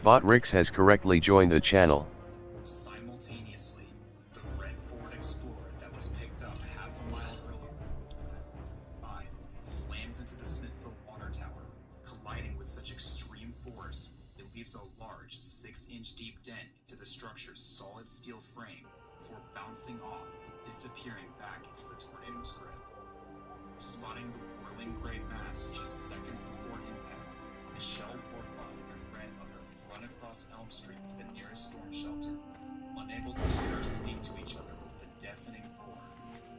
Bot Rix has correctly joined the channel. Simultaneously, the red Ford Explorer that was picked up half a mile earlier slams into the Smithville water tower, colliding with such extreme force it leaves a large 6-inch deep dent into the structure's solid steel frame before bouncing off and disappearing back into the tornado's grip. Spotting the whirling gray mass just seconds before impact, Michelle Wardlaw and her grandmother run across Elm Street to the nearest storm shelter. Unable to hear or speak to each other with the deafening roar,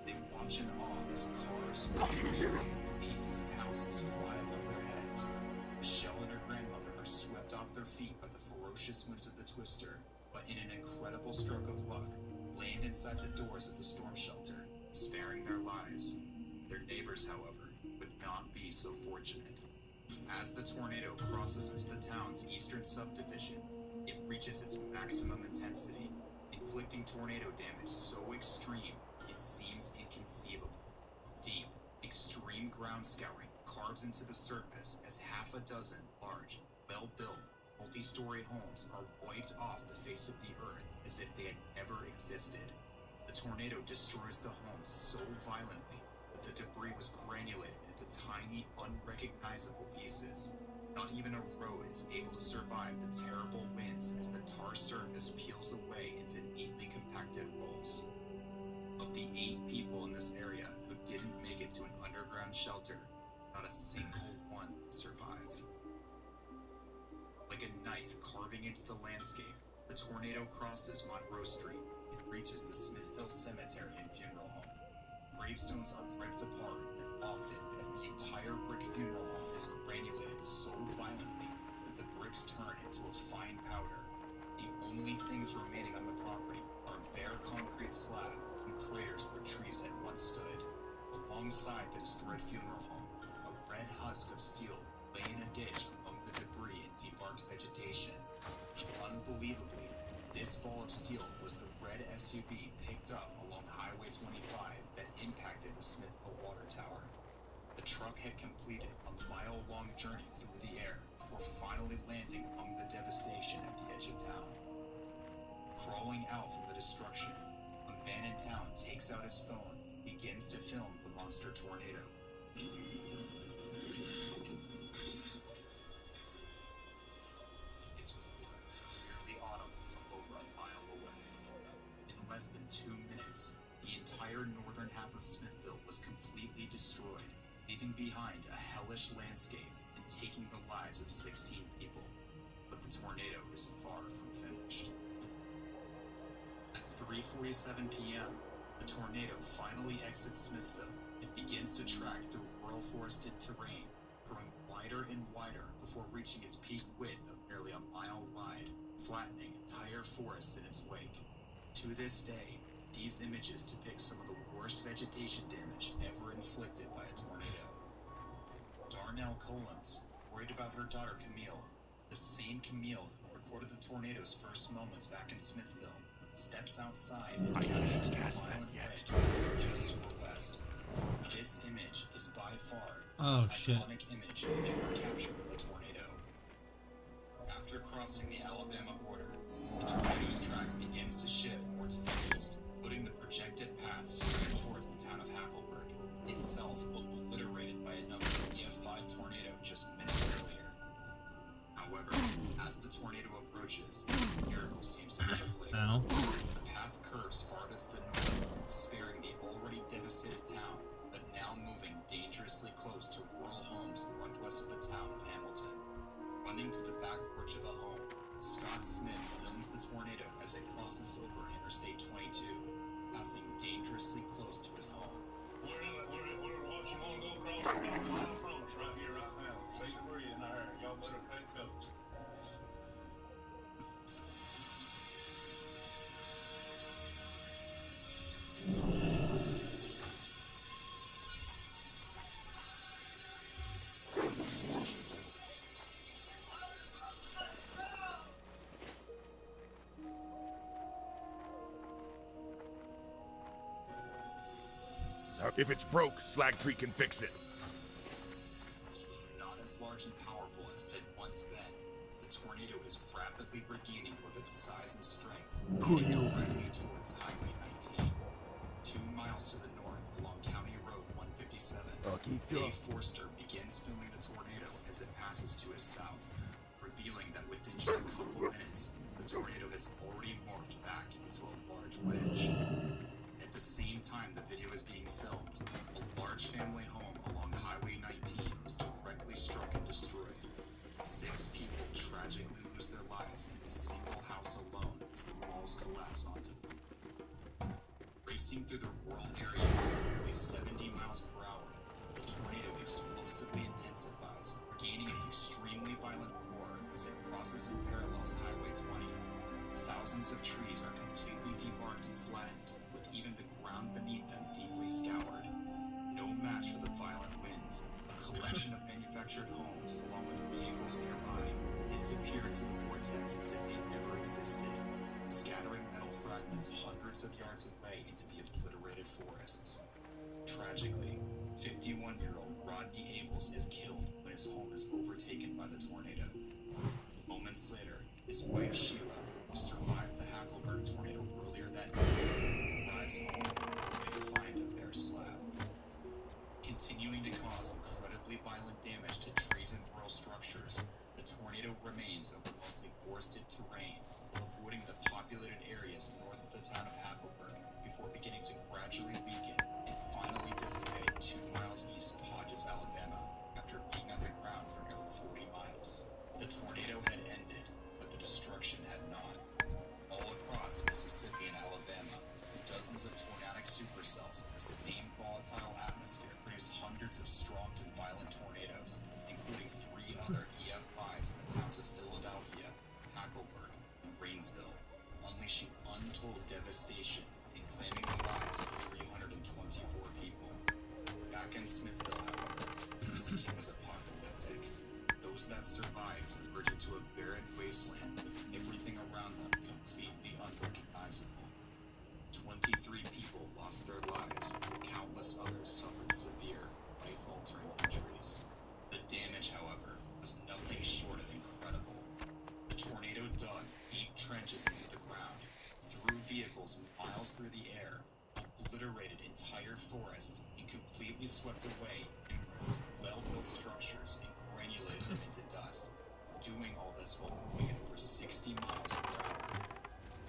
they watch in awe as cars, trees, and pieces of houses fly above their heads. Michelle and her grandmother are swept off their feet by the ferocious winds of the Twister, but in an incredible stroke of luck, land inside the doors of the storm shelter, sparing their lives. Their neighbors, however, would not be so fortunate. As the tornado crosses into the town's eastern subdivision, it reaches its maximum intensity, inflicting tornado damage so extreme it seems inconceivable. Deep, extreme ground scouring carves into the surface as half a dozen large, well-built, multi-story homes are wiped off the face of the earth as if they had never existed. The tornado destroys the homes so violently that the debris was granulated into tiny, unrecognizable pieces. Not even a road is able to survive the terrible winds as the tar surface peels away into neatly compacted rolls. Of the 8 people in this area who didn't make it to an underground shelter, not a single one survived. Like a knife carving into the landscape, the tornado crosses Monroe Street and reaches the Smithville Cemetery and Funeral Home. Gravestones are ripped apart and lofted as the entire brick funeral home is granulated so violently that the bricks turn into a fine powder. The only things remaining on the property are bare concrete slab and craters where trees had once stood. Alongside the destroyed funeral home, a red husk of steel lay in a ditch among the debris and debarked vegetation. Unbelievably, this ball of steel was the red SUV picked up along Highway 25 that impacted the Smithville water tower. The truck had completed a mile-long journey through the air before finally landing among the devastation at the edge of town. Crawling out from the destruction, a man in town takes out his phone and begins to film the monster tornado. It's clearly audible from over a mile away. In less than 2 minutes, the entire northern half of Smithville was completely destroyed, leaving behind a hellish landscape and taking the lives of 16 people. But the tornado is far from finished. At 3:47 p.m., the tornado finally exits Smithville and begins to track through rural forested terrain, growing wider and wider before reaching its peak width of nearly a mile wide, flattening entire forests in its wake. To this day, these images depict some of the worst vegetation damage ever inflicted by a tornado. Darnell Collins, worried about her daughter Camille, the same Camille who recorded the tornado's first moments back in Smithville, steps outside and captures the violent red twist just to her west. This image is by far the most iconic image ever captured of the tornado. After crossing the Alabama border, the tornado's track begins to shift more to the east, putting the projected path straight towards the town of Hackleburg, itself obliterated by another EF5 tornado just minutes earlier. However, as the tornado approaches, a miracle seems to take place. The path curves farther to the north, sparing the already devastated town, but now moving dangerously close to rural homes northwest of the town of Hamilton. Running to the back porch of a home, Scott Smith films the tornado as it crosses over Interstate 22, passing dangerously close to his home. What you want to go across the line from us right here, right now. Take a breathe in there. Y'all better take coats. If it's broke, Slagtree can fix it. Not as large and powerful as it had once been, the the tornado is rapidly regaining both its size and strength, Who heading you? directly towards Highway 19. 2 miles to the north along County Road 157, Dave Forster begins filming the tornado as it passes to his south, revealing that within just a couple minutes, the tornado has already morphed back into a large wedge. At the same time the video is being filmed, a large family home along Highway 19 is directly struck and destroyed. 6 people tragically lose their lives in a single house alone as the walls collapse onto them. Racing through the rural areas at nearly 70 miles per hour, the tornado explosively intensifies, gaining its extremely violent roar as it crosses and parallels Highway 20. Thousands of trees are completely debarked and flattened, with even the ground beneath them deeply scoured. No match for the violent winds, a collection of manufactured homes along with vehicles nearby disappear into the vortex as if they never existed, scattering metal fragments hundreds of yards away into the obliterated forests. Tragically, 51-year-old Rodney Abels is killed when his home is overtaken by the tornado. Moments later, his wife Sheila, who survived the Hackleburg tornado earlier that day, arrives home only to find a bare slab. Continuing to cause incredibly violent damage to trees and rural structures, the tornado remains over mostly forested terrain, avoiding the populated areas north of the town of Hackleburg before beginning to gradually weaken and finally dissipating 2 miles east of Hodges, Alabama, after being on the ground for nearly 40 miles. The tornado had ended, but the destruction had not. All across Mississippi and Alabama, dozens of tornadic supercells in the same volatile atmosphere produce hundreds of strong and violent tornadoes, including 3 other EF5s in the towns of Philadelphia, Hackleburg, and Rainsville, unleashing untold devastation and claiming the lives of 324 people. Back in Smithville, however, the scene was apocalyptic. Those that survived emerged into a barren wasteland with everything around them completely unrecognizable. 23 people lost their lives, while countless others suffered severe, life-altering injuries. The damage, however, was nothing short of incredible. The tornado dug deep trenches into the ground, threw vehicles miles through the air, obliterated entire forests, and completely swept away numerous well-built structures and granulated them into dust, doing all this while moving at over 60 miles per hour.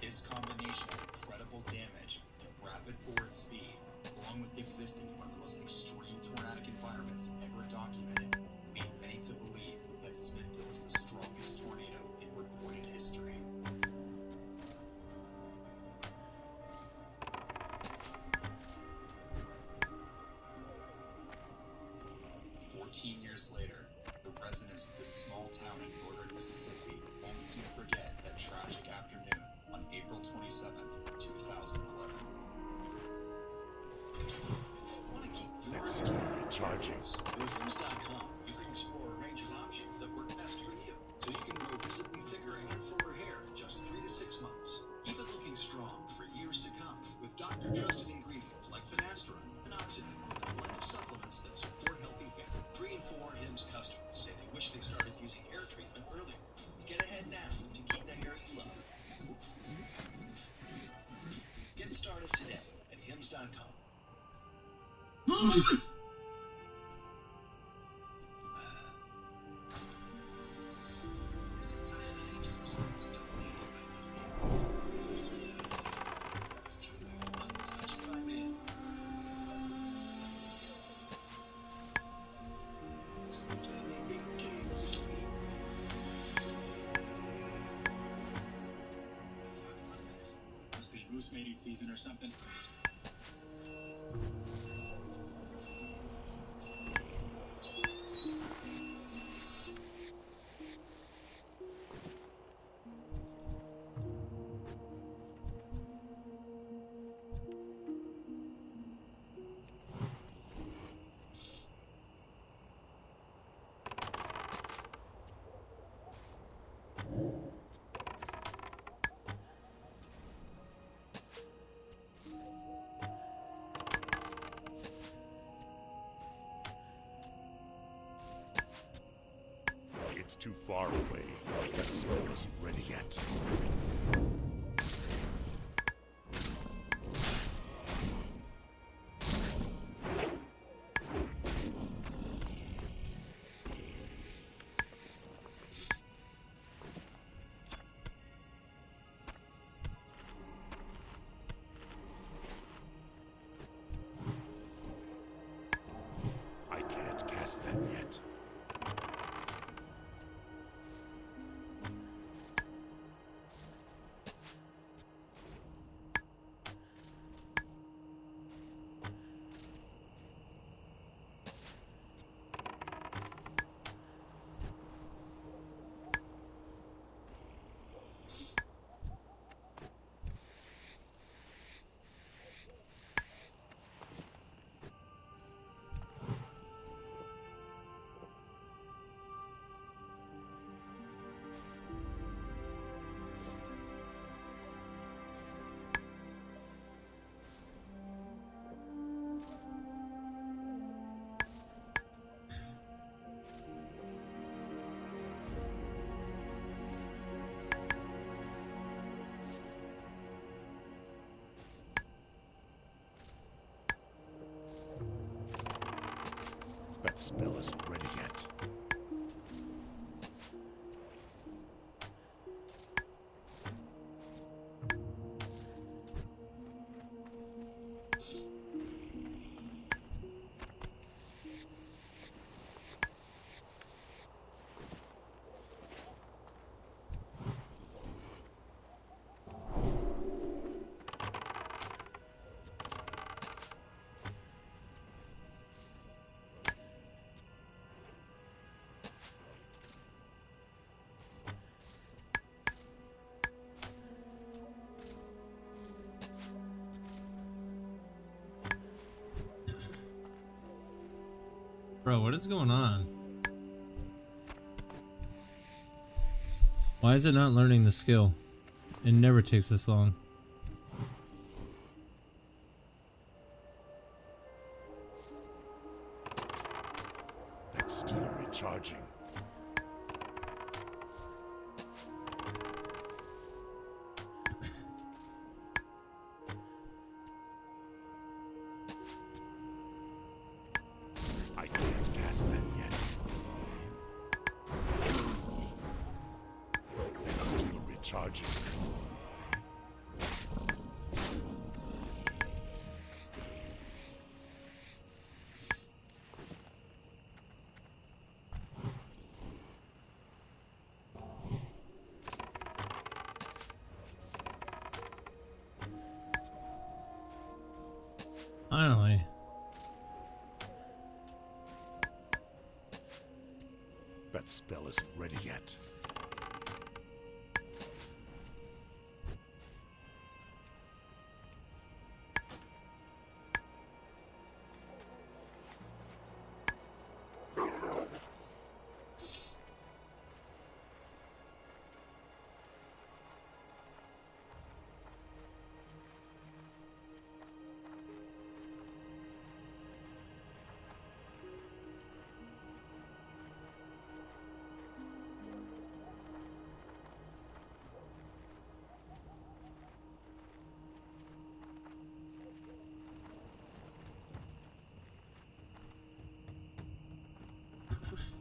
This combination of incredible damage and rapid forward speed, along with existing in one of the most extreme tornadic environments ever documented, lead many to believe that Smithville is the strongest tornado in recorded history. Years later, the residents of this small town in northern Mississippi won't soon forget that tragic afternoon on April 27th, 2011. Want to keep your inventory Charging. With Hims.com, you can explore a range of options that work best for you, so you can grow visibly thicker and fuller hair in just 3 to 6 months. Keep it looking strong for years to come with doctor-trusted ingredients like finasteride and oxidant, and a blend of supplements that support healthy hair. 3 in 4 Hims customers say they wish they started using hair treatment earlier. Get ahead now to keep the hair you love. Get started today at Hims.com. Must be moose mating season or something. too far away. That spell isn't ready yet. I can't cast that yet. That spell isn't ready yet. Bro, what is going on? Why is it not learning the skill? It never takes this long. That's still recharging. I can't cast that yet. That's still recharging. Finally. That spell isn't ready yet.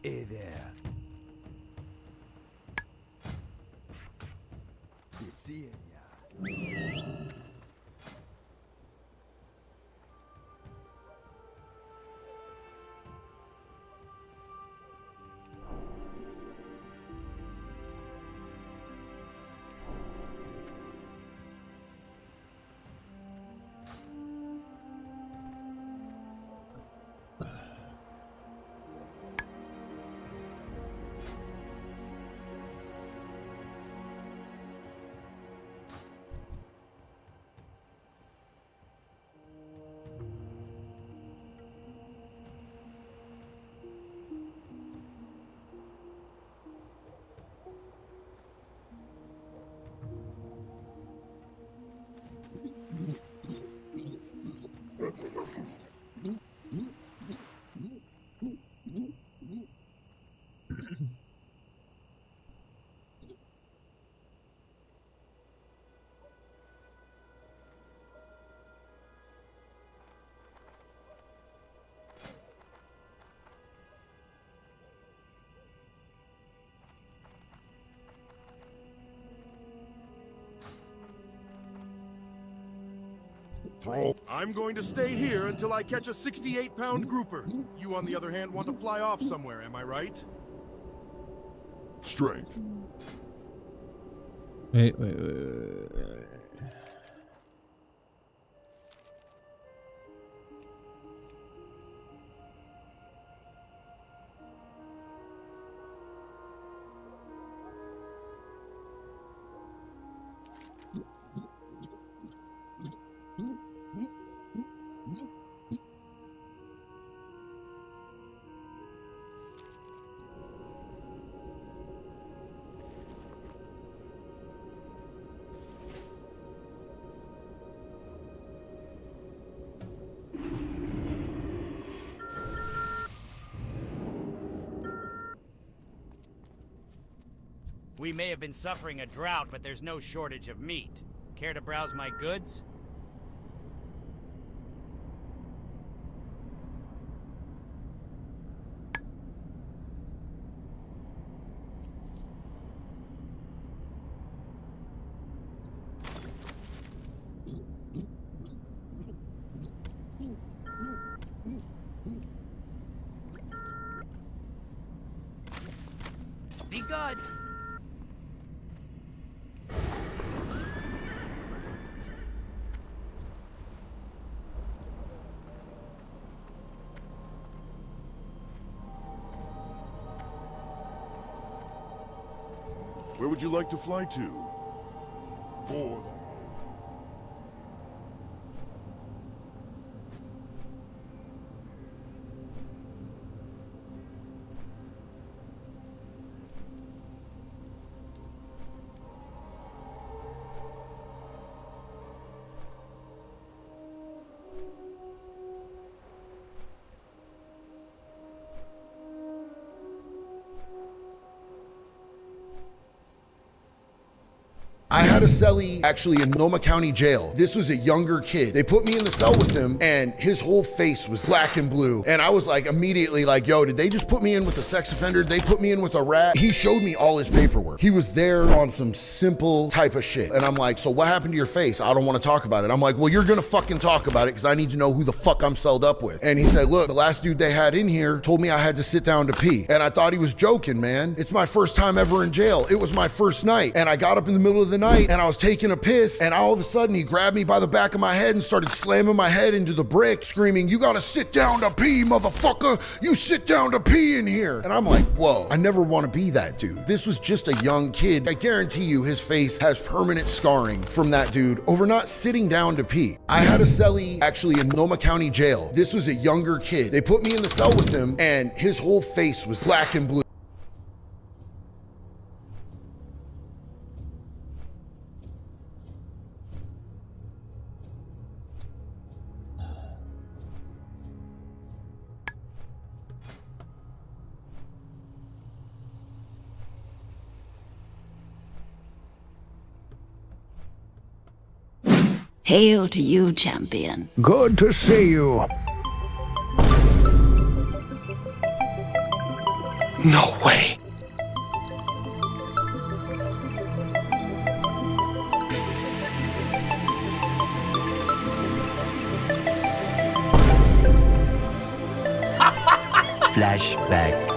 Hey there. You seeing ya? Throw. I'm going to stay here until I catch a 68-pound grouper. You, on the other hand, want to fly off somewhere, am I right? Strength. Wait. We may have been suffering a drought, but there's no shortage of meat. Care to browse my goods? Be good. Where would you like to fly to? 4. I had a cellie actually in Sonoma County Jail. This was a younger kid. They put me in the cell with him and his whole face was black and blue. And I was like immediately like, yo, did they just put me in with a sex offender? Did they put me in with a rat? He showed me all his paperwork. He was there on some simple type of shit. And I'm like, so what happened to your face? I don't want to talk about it. I'm like, well, you're gonna fucking talk about it because I need to know who the fuck I'm celled up with. And he said, look, the last dude they had in here told me I had to sit down to pee. And I thought he was joking, man. It's my first time ever in jail. It was my first night. And I got up in the middle of the night and I was taking a piss and all of a sudden he grabbed me by the back of my head and started slamming my head into the brick, screaming, you gotta sit down to pee, motherfucker. You sit down to pee in here. And I'm like, whoa, I never want to be that dude. This was just a young kid. I guarantee you his face has permanent scarring from that dude over not sitting down to pee. I had a cellie actually in Sonoma County Jail. This was a younger kid. They put me in the cell with him and his whole face was black and blue. Hail to you, champion. Good to see you. No way. Flashback.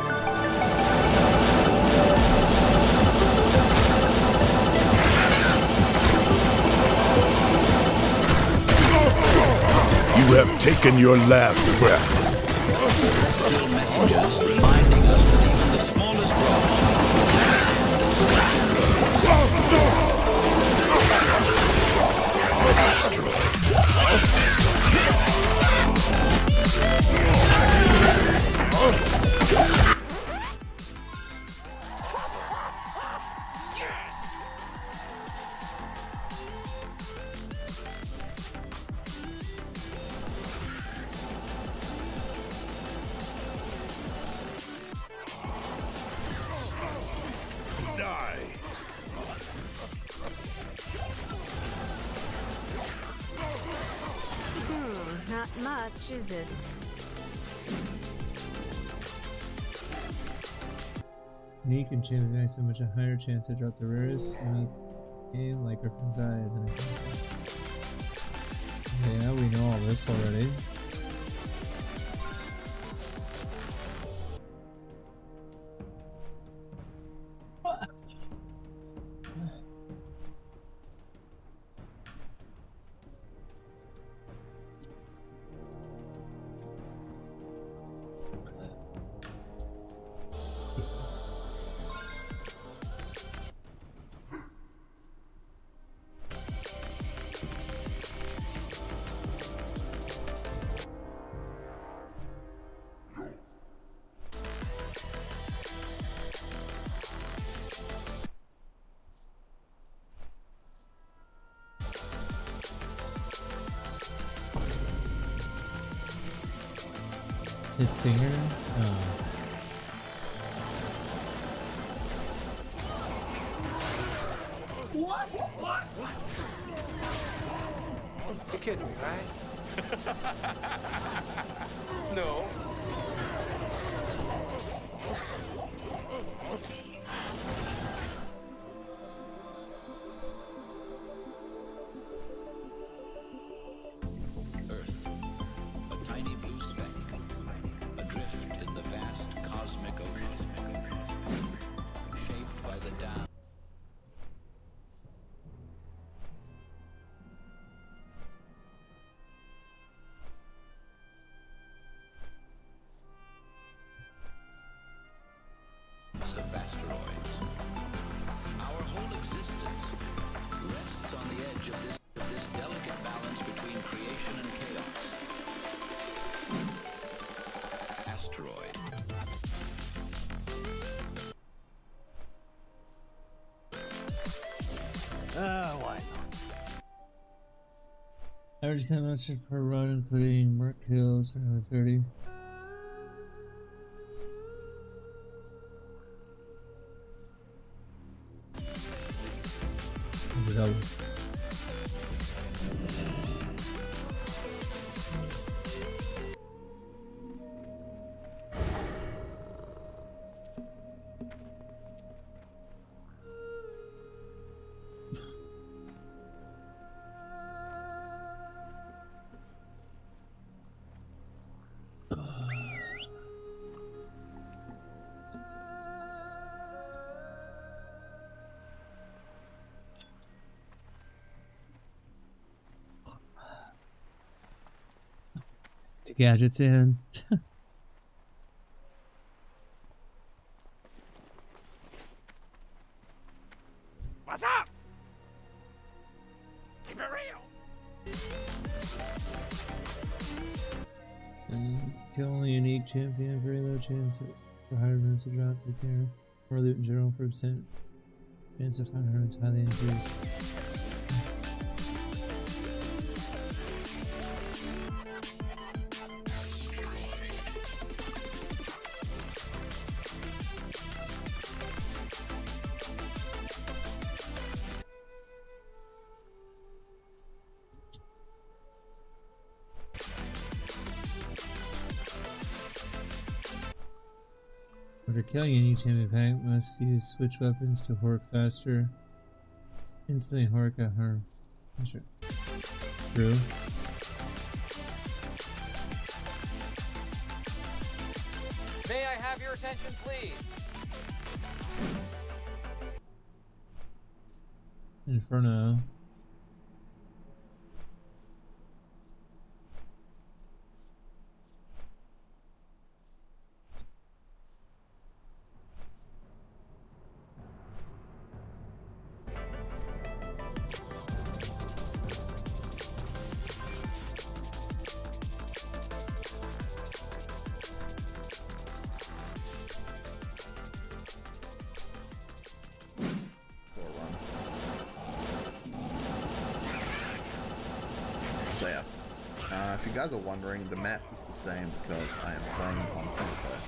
You have taken your last breath. Still messages reminding us that even the smallest Not much, is it? Unique enchantment makes so much a higher chance to drop the rarest game like Griffin's Eyes and yeah, I boss already. Hit singer? What? You're kidding me, right? No. Why not? Average time monster per run, including mark kills, 30. The gadgets in. What's up? Keep it real. Kill only unique champion, very low chance for higher events to drop its air. More loot in general, 4%. Chance of finding her is highly increased. After killing any champion pack, must use switch weapons to hork faster. Instantly hork at her. Sure. True. May I have your attention, please? Inferno. So yeah, if you guys are wondering, the map is the same because I am playing on single player.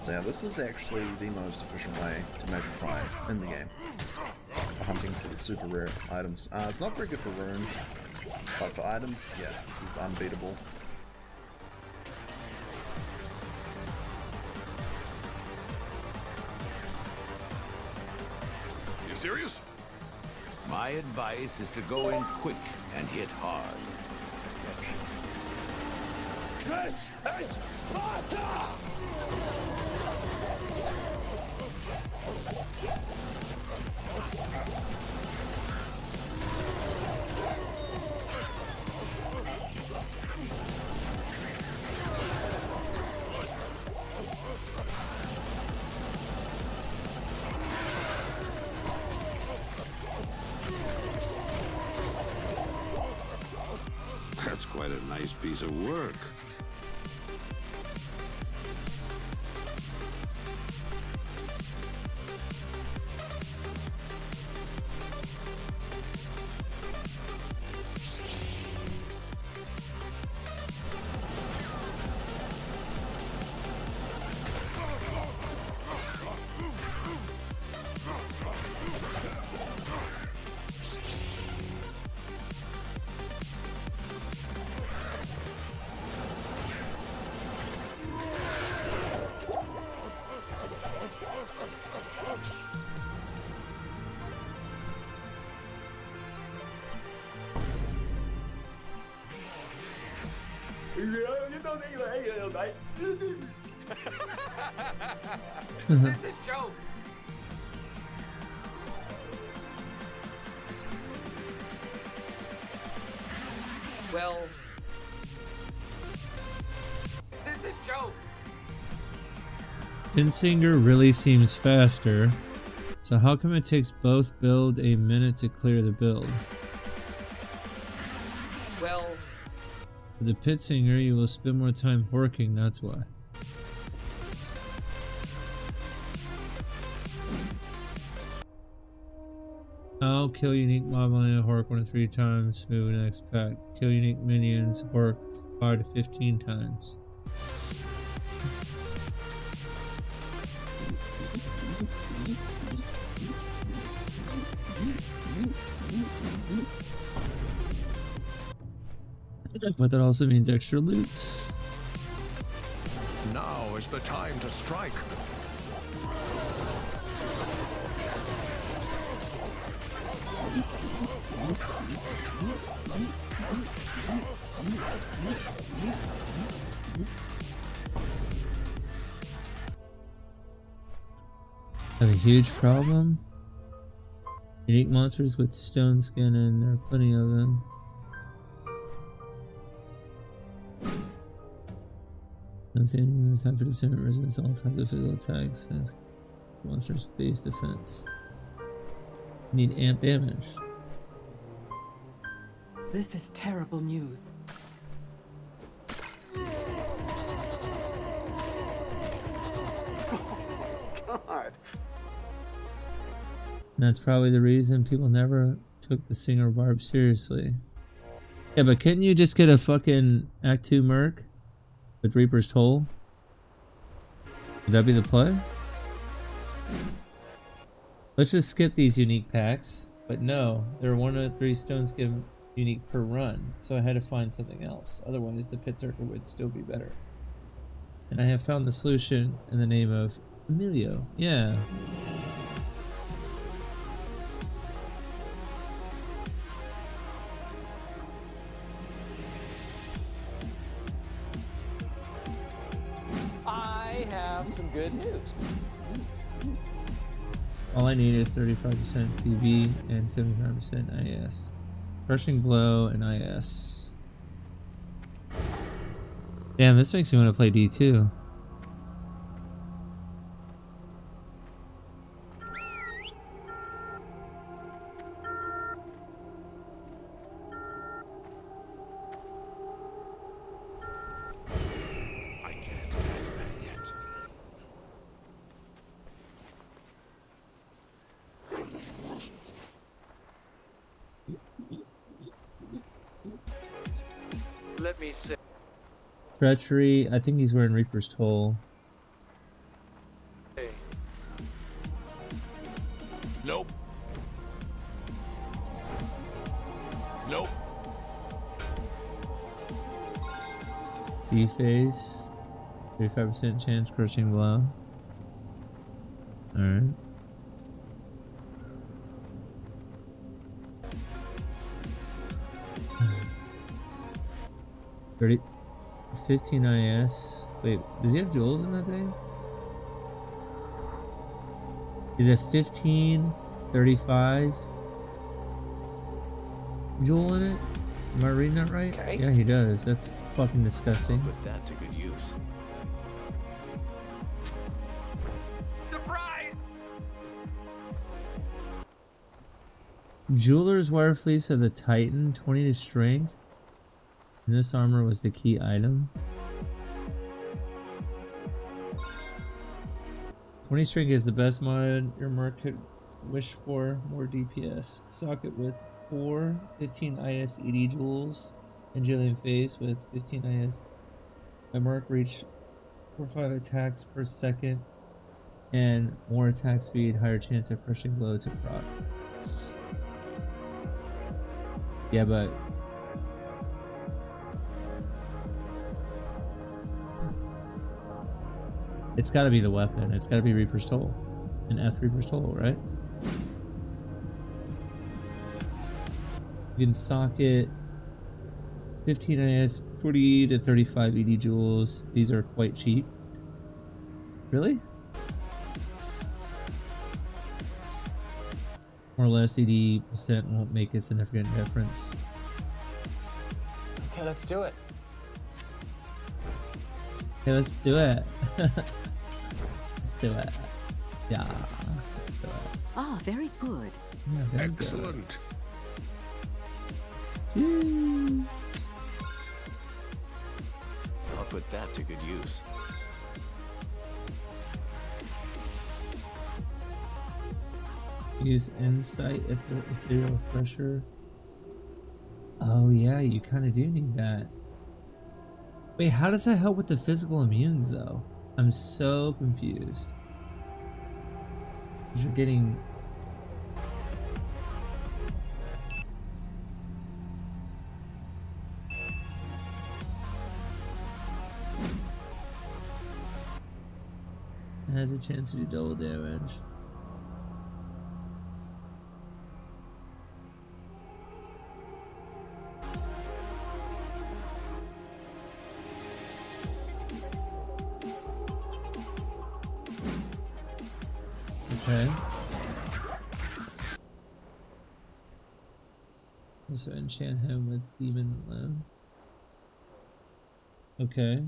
So yeah, this is actually the most efficient way to measure fire in the game. For hunting for the super rare items. It's not very good for runes, but for items, yeah, this is unbeatable. serious? My advice is to go in quick and hit hard. This is Sparta! That's quite a nice piece of work. It's a joke. Well, this is a joke. Insinger really seems faster. So how come it takes both build a minute to clear the build? Well, For the pit singer, you will spend more time working, that's why. How kill unique mob on a Hork 1 to 3 times, move next pack. Kill unique minions, Hork 5 to 15 times. But that also means extra loot. Now is the time to strike. Have a huge problem. Unique monsters with stone skin, and there are plenty of them. Don't see anything that's have 50% resistance to all types of physical attacks. That's monsters with base defense. Need amp damage. This is terrible news. God. That's probably the reason people never took the Singer Barb seriously. Yeah, but couldn't you just get a fucking Act 2 Merc with Reaper's Toll? Would that be the play? Let's just skip these unique packs. But no, there are 1 to 3 stone skin unique per run, so I had to find something else. Otherwise, the Pit Circuit would still be better. And I have found the solution in the name of Emilio. Yeah. I have some good news. All I need is 35% CV and 75% IS. Crushing Blow and IS. Damn, this makes me want to play D2. Let me say. Treachery, I think he's wearing Reaper's Toll. Nope. Nope. D phase. 35% chance Crushing Blow. Alright. 15 IS. Wait, does he have jewels in that thing? Is it 15, 35 jewel in it? Am I reading that right? Okay. Yeah, he does. That's fucking disgusting. Put that to good use. Surprise! Jeweler's wire fleece of the Titan, 20 to strength. And this armor was the key item. 20 strength is the best mod your mark could wish for. More DPS. Socket with 4 15 IS ED jewels. Angelian face with 15 IS. My mark reach 4-5 attacks per second. And more attack speed, higher chance of crushing blow to proc. Yeah, but it's got to be the weapon. It's got to be Reaper's Toll. An F Reaper's Toll, right? You can socket 15 IS, 40 to 35 ED jewels. These are quite cheap. Really? More or less, ED percent won't make a significant difference. Okay, let's do it. Okay, let's do it. Let's do it. Yeah. Let's do it. Ah, very good. Yeah, very Excellent. good. I'll put that to good use. Use insight if the ethereal fresher. Oh yeah, you kind of do need that. Wait, how does that help with the physical immunes though? I'm so confused. 'Cause you're getting. It has a chance to do double damage. Okay. So enchant him with demon limb. Okay.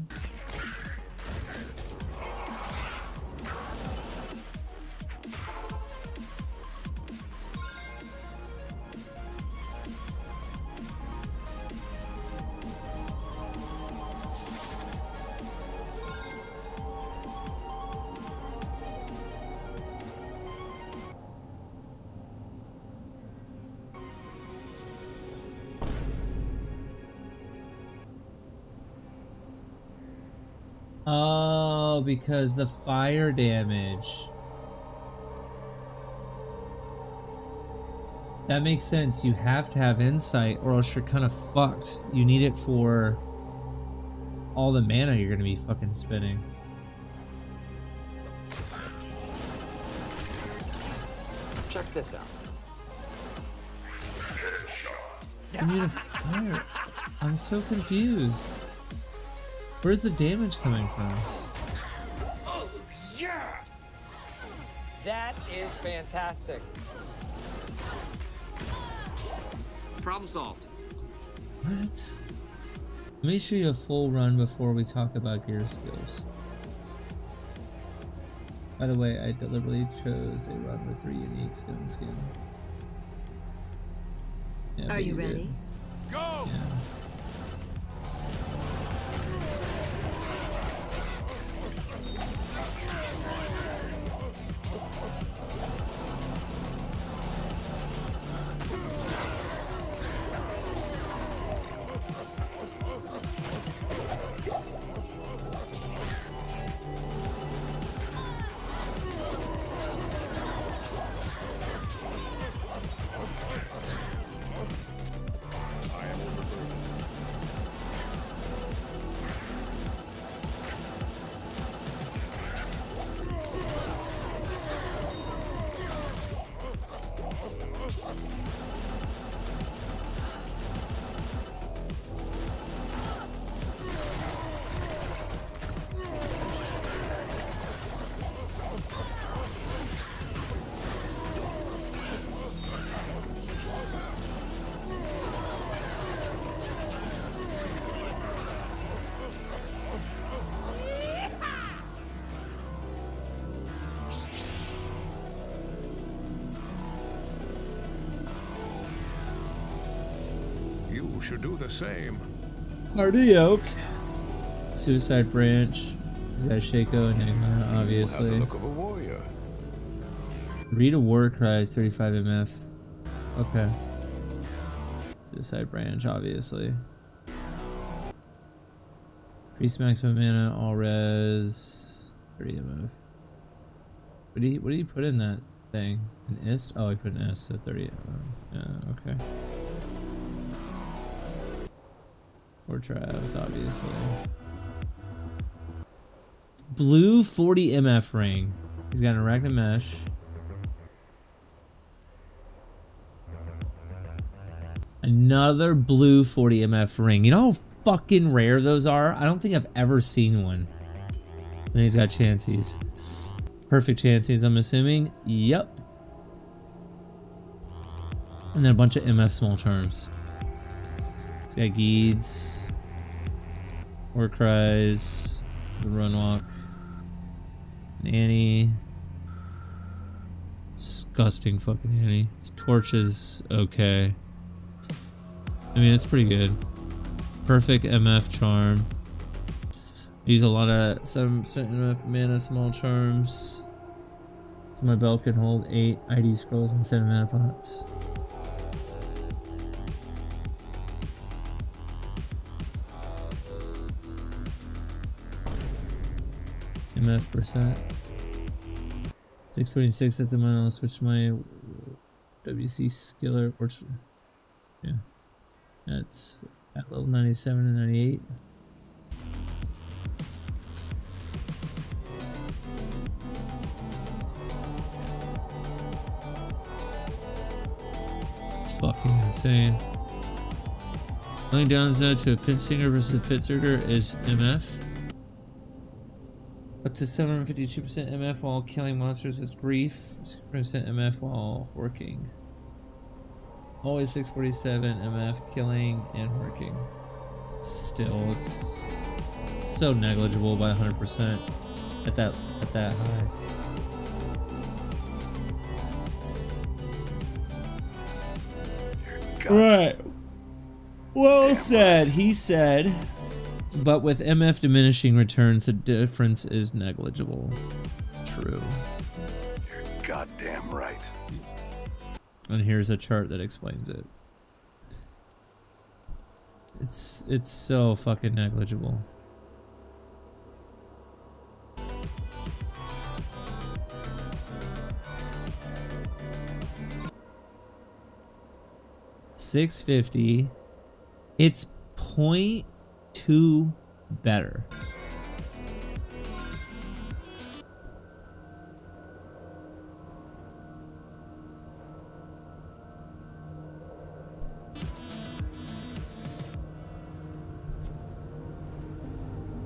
Oh, because the fire damage. That makes sense. You have to have insight or else you're kind of fucked. You need it for all the mana you're going to be fucking spending. Check this out. It's immune to fire. I'm so confused. Where's the damage coming from? Oh, yeah! That is fantastic. Problem solved. What? Let me show you a full run before we talk about gear skills. By the way, I deliberately chose a run with 3 unique stone skin. Yeah, Are you ready? Go! Yeah. should do the same. Hardy Oak. Suicide Branch. He's got Shaco and Enigma, obviously. Have the look of a warrior. Read a War Cries, 35 MF. Okay. Suicide Branch, obviously. Increase maximum mana, all res, 30 MF. What do you put in that thing? An ist? Oh, I put an ist, so 30 MF. Yeah, okay. Or Travs, obviously. Blue 40 MF ring. He's got an Arachnid Mesh. Another blue 40 MF ring. You know how fucking rare those are? I don't think I've ever seen one. And he's got Chanseys. Perfect Chanseys, I'm assuming. Yep. And then a bunch of MF small terms. He's got Geeds. War Cries. The Runwalk. Annie. Disgusting fucking Annie. His Torches, okay. I mean, it's pretty good. Perfect MF charm. Use a lot of 7% MF mana small charms. So my belt can hold 8 ID scrolls and 7 mana pots. MF percent. 626 at the moment. I'll switch my WC skiller. Yeah. That's at level 97 and 98. It's fucking insane. Only downside to a Pit Singer versus a Pit Zerger is MF. Up to 752% MF while killing monsters with grief. 6% MF while working. Always 647 MF killing and working. Still, it's so negligible by 100% at that high. Right. Well said. He said, but with MF diminishing returns, the difference is negligible. True. You're goddamn right. And here's a chart that explains it. It's so fucking negligible. $650. It's 0.2 better.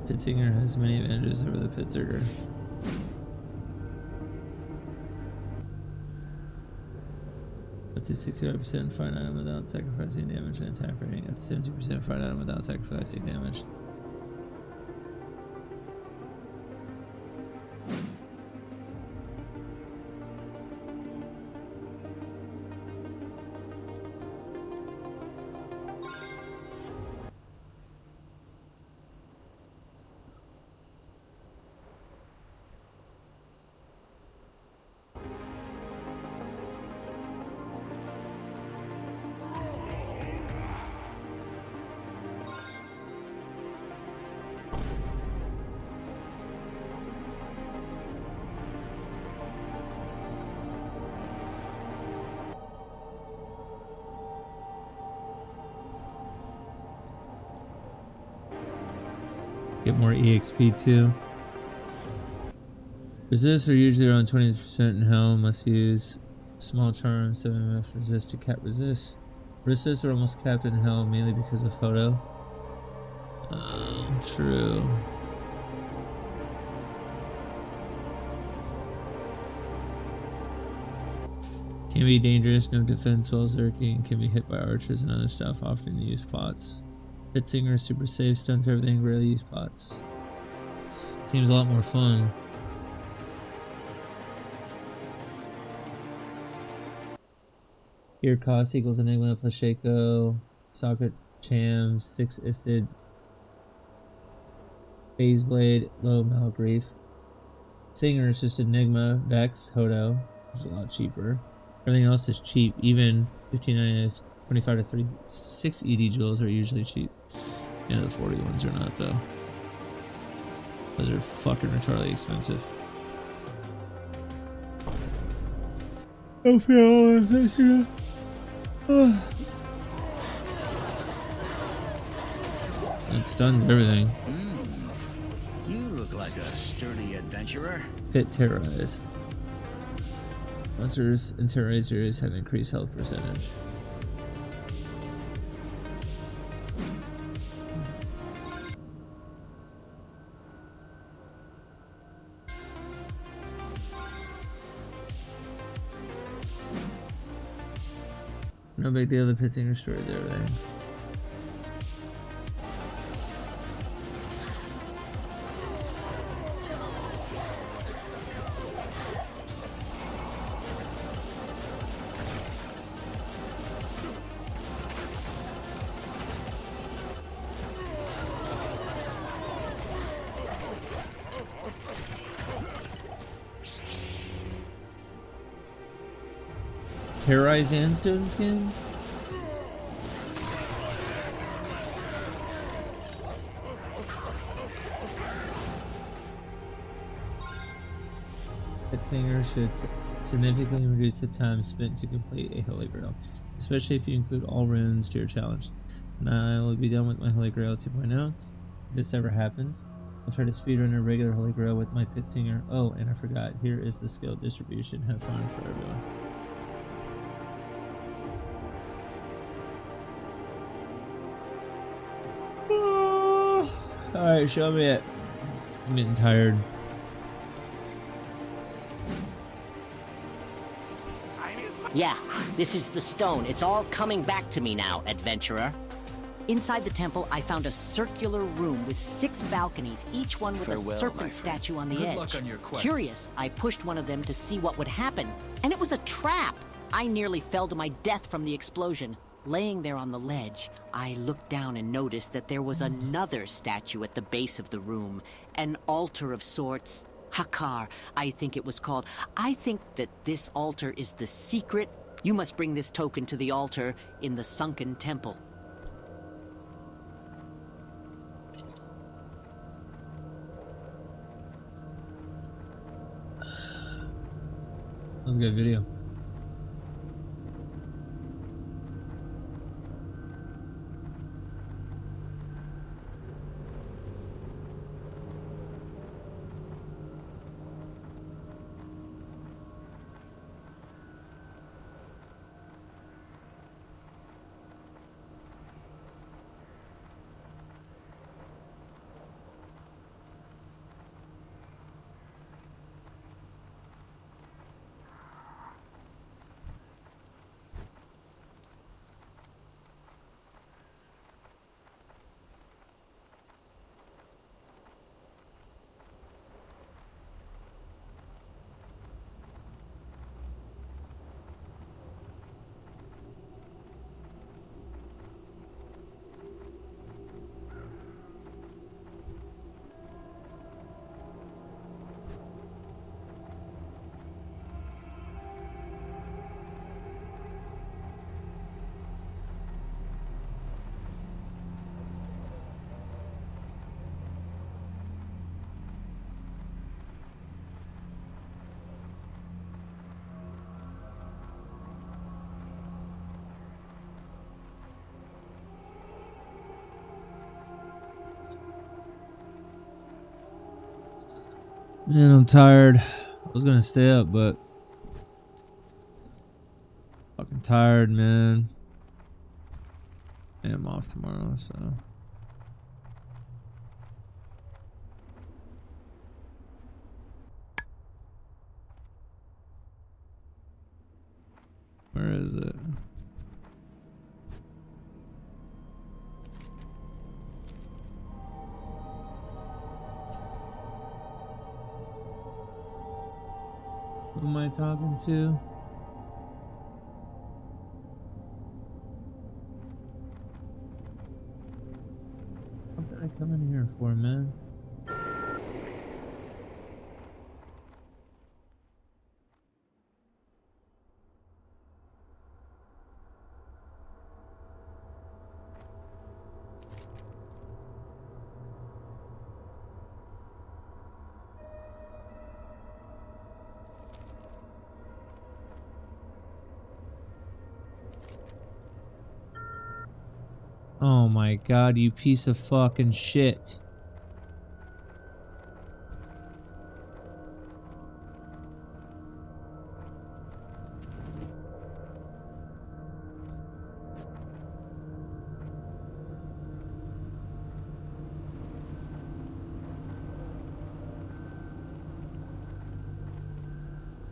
Pit Singer has many advantages over the Pit Zerger. Up to 65% fight item without sacrificing damage and attack rating. Up to 70% fight item without sacrificing damage. Get more EXP too. Resist are usually around 20% in hell. Must use small charm, 7 MF resist to cap resist. Resist are almost capped in hell mainly because of photo. True. Can be dangerous, no defense while zerking, can be hit by archers and other stuff, often use pots. Pit Singer is super safe, stuns everything, rarely use pots. Seems a lot more fun. Here cost equals Enigma plus Shaco. Socket Cham, 6-isted, Phase Blade, low Malgrief. Singer is just Enigma, Vex, Hodo, which is a lot cheaper. Everything else is cheap, even 59 is 25 to 36 ED jewels are usually cheap. Yeah, the 40 ones are not though. Those are fucking retardedly expensive. It stuns everything. You look like a sturdy adventurer. Pit terrorized. Monsters and terrorizers have increased health percentage. No big deal, the pits ain't restored everything. Terrorize and stone skin? Pit Singer should significantly reduce the time spent to complete a Holy Grail, especially if you include all runes to your challenge. And I will be done with my Holy Grail 2.0. If this ever happens, I'll try to speedrun a regular Holy Grail with my Pit Singer. Oh, and I forgot, here is the skill distribution. Have fun for everyone. Alright, show me it. I'm getting tired. Yeah, this is the stone. It's all coming back to me now, adventurer. Inside the temple, I found a circular room with 6 balconies, each one with Farewell, a my serpent friend. statue on the Good edge. luck on your quest. Curious, I pushed one of them to see what would happen, and it was a trap. I nearly fell to my death from the explosion. Laying there on the ledge, I looked down and noticed that there was another statue at the base of the room. An altar of sorts. Hakar, I think it was called. I think that this altar is the secret. You must bring this token to the altar in the sunken temple. That was a good video. Man, I'm tired. I was gonna stay up, but fucking tired, man. And I'm off tomorrow, so. Where is it? Who am I talking to? come in here for, man? Oh my god, you piece of fucking shit.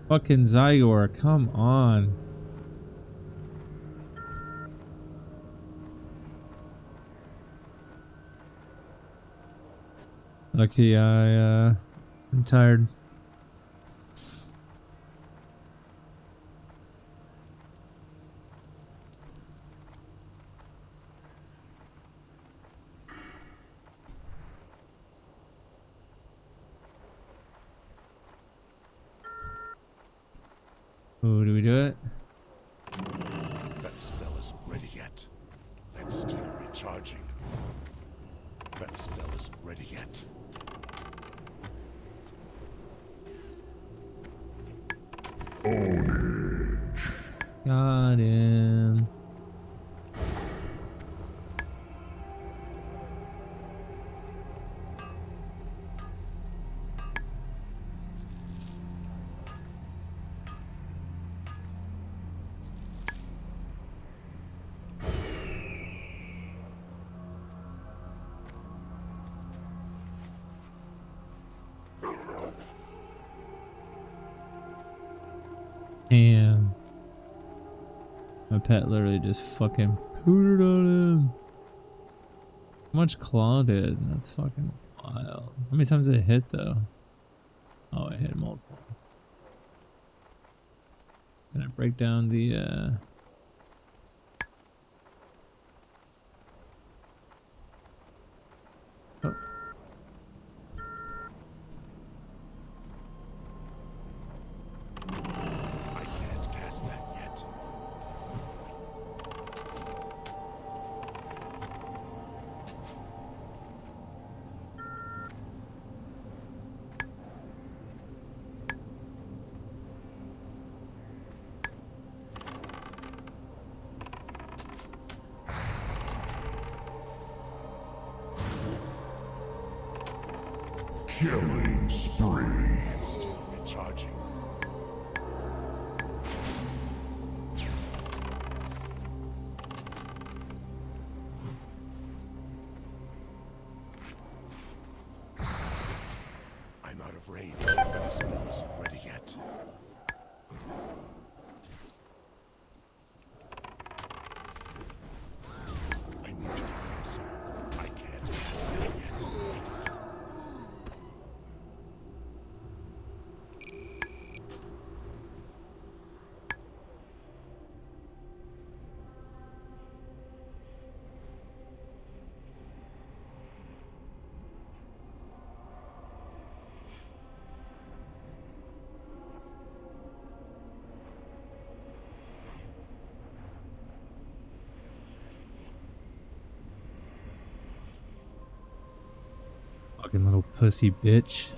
Fucking Zygor, come on. Lucky I'm tired. Oh, do we do it? That spell isn't ready yet. It's still recharging. That spell isn't ready yet. Got him. Damn. My pet literally just fucking pooted on him. How much Claw did? That's fucking wild. How many times did it hit though? Oh, it hit multiple. Gonna break down the oh. I can't cast that yet. Killing spree. It's still recharging. I'm out of range. The spell isn't ready yet. I need to be closer. I can't cast that yet. Fucking little pussy bitch.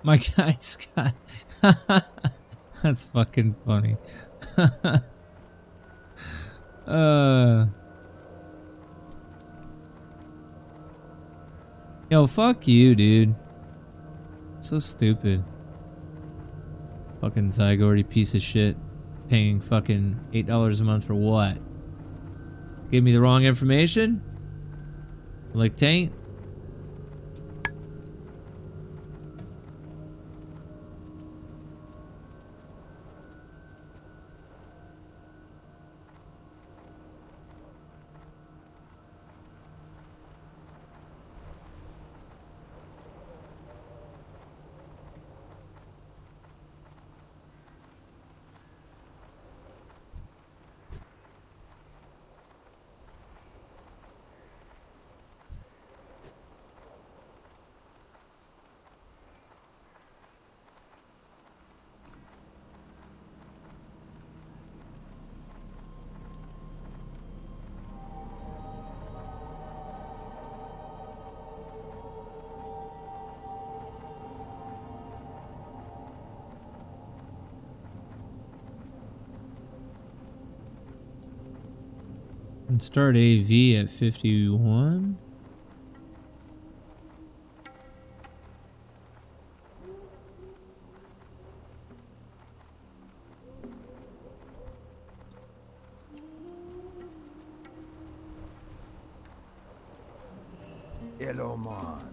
My guy's got. That's fucking funny. Yo, fuck you, dude. So stupid. Fucking Zygordy piece of shit. paying fucking $8 a month for what? Give me the wrong information? Like taint? And start AV at 51. Eloman.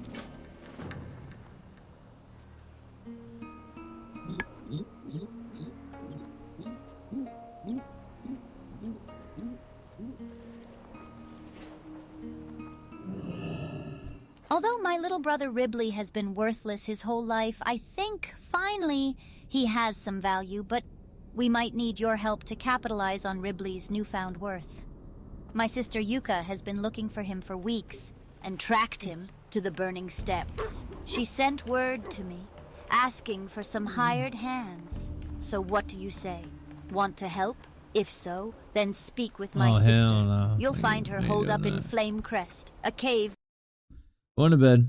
Although my little brother Ribley has been worthless his whole life, I think, finally, he has some value, but we might need your help to capitalize on Ribley's newfound worth. My sister Yuka has been looking for him for weeks, and tracked him to the burning steps. She sent word to me, asking for some hired hands. So what do you say? Want to help? If so, then speak with my sister. Hell no. You'll find her holed up in Flame Crest, a cave. Going to bed.